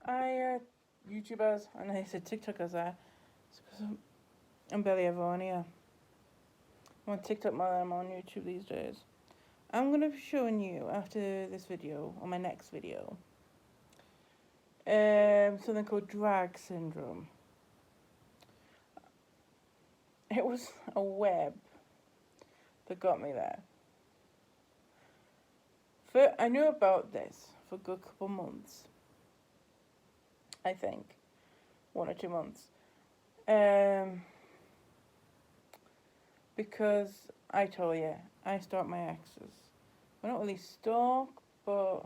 YouTubers, and I said TikTokers there. It's because I'm barely ever on here. I'm on TikTok more than I'm on YouTube these days. I'm going to be showing you after this video, or my next video, something called drag syndrome. It was a web that got me there. I knew about this for a good couple months. I think 1 or 2 months. Because I told you, I stalk my exes. I don't really stalk, but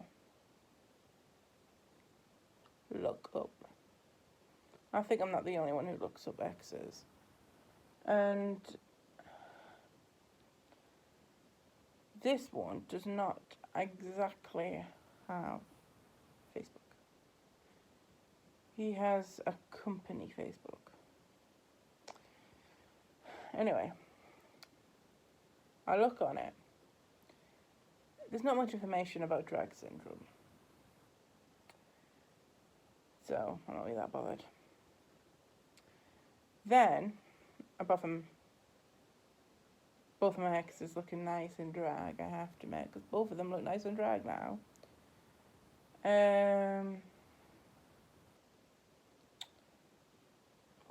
look up. I think I'm not the only one who looks up exes. And this one does not exactly have Facebook. He has a company Facebook. Anyway, I look on it. There's not much information about drag syndrome. So, I'm not really that bothered. Then, apart from both of my exes looking nice in drag, I have to admit, because both of them look nice in drag now. Where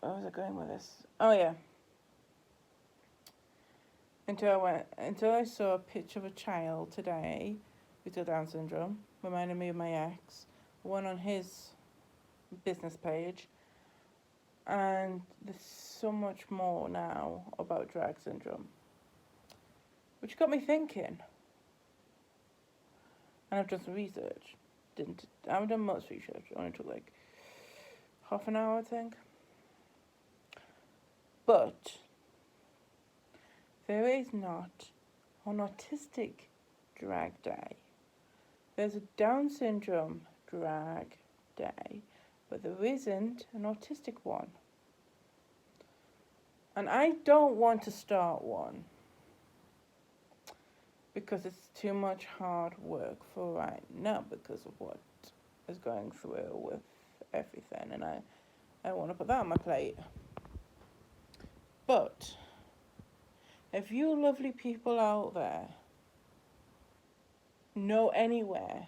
was I going with this? Oh yeah. Until I saw a picture of a child today with Down syndrome, reminding me of my ex, one on his business page, and there's so much more now about drag syndrome, which got me thinking. And I've done some research. I haven't done much research. It only took like half an hour, I think. But there is not an autistic drag day. There's a Down syndrome drag day, but there isn't an autistic one. And I don't want to start one because it's too much hard work for right now because of what is going through with everything, and I want to put that on my plate. But if you lovely people out there know anywhere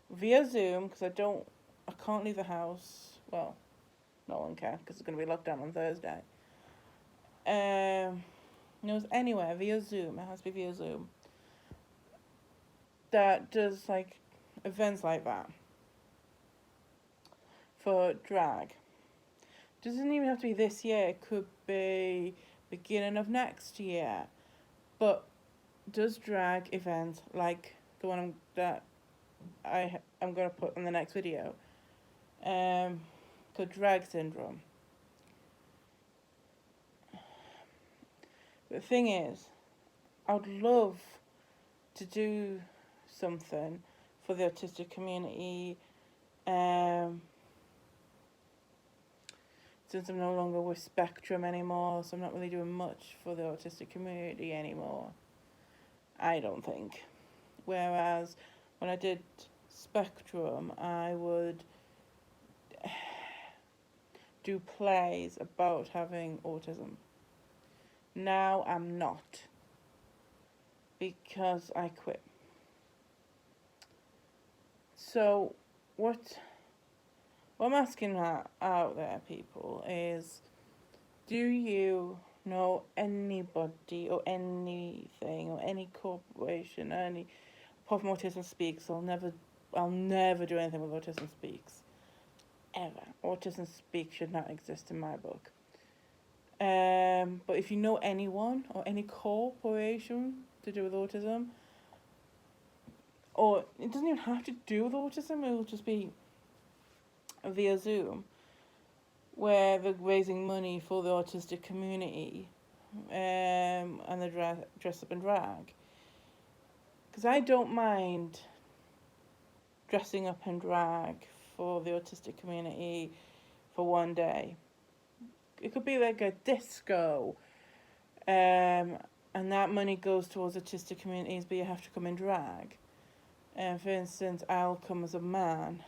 via Zoom, because I can't leave the house. Well, no one can because it's going to be locked down on Thursday. Knows anywhere via Zoom. It has to be via Zoom. That does like events like that for drag. Doesn't even have to be this year. It could be beginning of next year. But does drag events like the one that I'm going to put in the next video. Called drag syndrome. The thing is, I would love to do something for the autistic community. Since I'm no longer with Spectrum anymore, so I'm not really doing much for the autistic community anymore, I don't think. Whereas when I did Spectrum, I would do plays about having autism. Now I'm not, because I quit. So what I'm asking out there, people, is do you know anybody or anything or any corporation, apart from Autism Speaks? I'll never do anything with Autism Speaks. Ever. Autism Speaks should not exist in my book. But if you know anyone or any corporation to do with autism, or it doesn't even have to do with autism, it will just be via Zoom, where they're raising money for the autistic community, and they dress up in drag. Because I don't mind dressing up in drag for the autistic community for one day. It could be like a disco, and that money goes towards autistic communities, but you have to come in drag. For instance, I'll come as a man.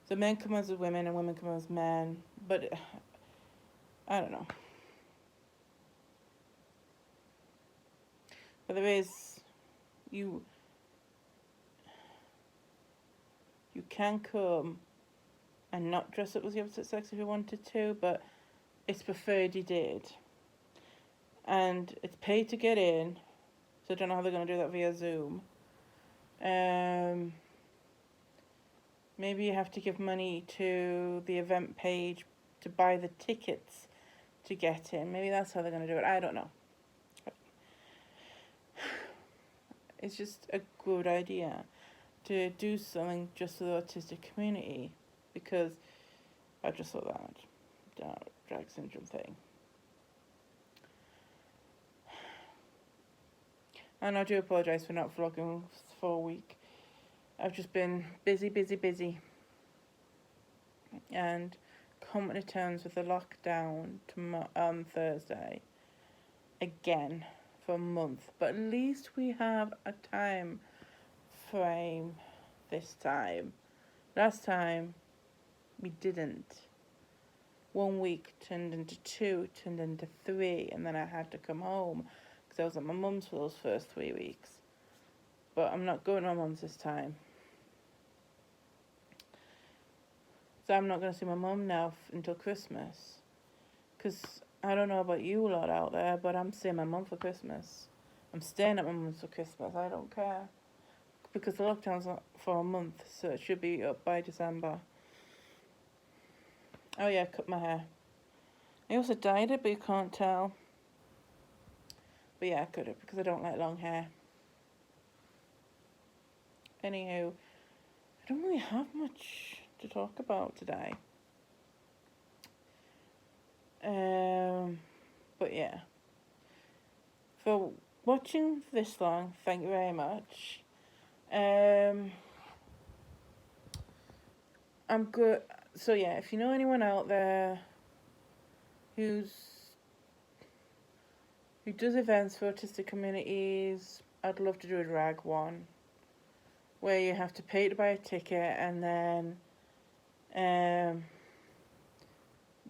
So men come as women and women come as men. But I don't know. But there is, you can come and not dress up as the opposite sex if you wanted to, but it's preferred you did. And it's paid to get in, so I don't know how they're going to do that via Zoom. Maybe you have to give money to the event page to buy the tickets to get in. Maybe that's how they're going to do it. I don't know. It's just a good idea to do something just for the autistic community, because I just saw that drag syndrome thing. And I do apologise for not vlogging for a week. I've just been busy. And coming to terms with the lockdown on Thursday. Again, for a month. But at least we have a time frame this time. Last time, we didn't. 1 week turned into 2, turned into 3, and then I had to come home because I was at my mum's for those first 3 weeks. But I'm not going to my mum's this time. So I'm not going to see my mum now until Christmas. Because I don't know about you lot out there, but I'm seeing my mum for Christmas. I'm staying at my mum's for Christmas. I don't care. Because the lockdown's not for a month, so it should be up by December. Oh yeah, I cut my hair. I also dyed it, but you can't tell. But yeah, I cut it because I don't like long hair. Anywho, I don't really have much to talk about today. But yeah. For watching this long, thank you very much. I'm good. So yeah, if you know anyone out there who does events for autistic communities, I'd love to do a drag one where you have to pay to buy a ticket, and then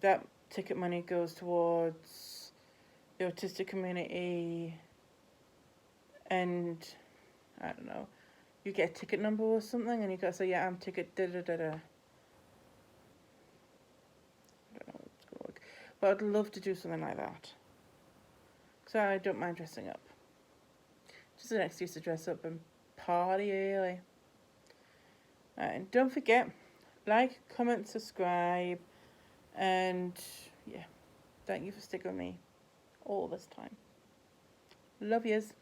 that ticket money goes towards the autistic community, and I don't know, you get a ticket number or something, and you gotta say, yeah, I'm ticket da-da-da-da. I don't know what's going to work, but I'd love to do something like that, because I don't mind dressing up. Just an excuse to dress up and party, really. And don't forget, like, comment, subscribe, and yeah, thank you for sticking with me all this time. Love yous.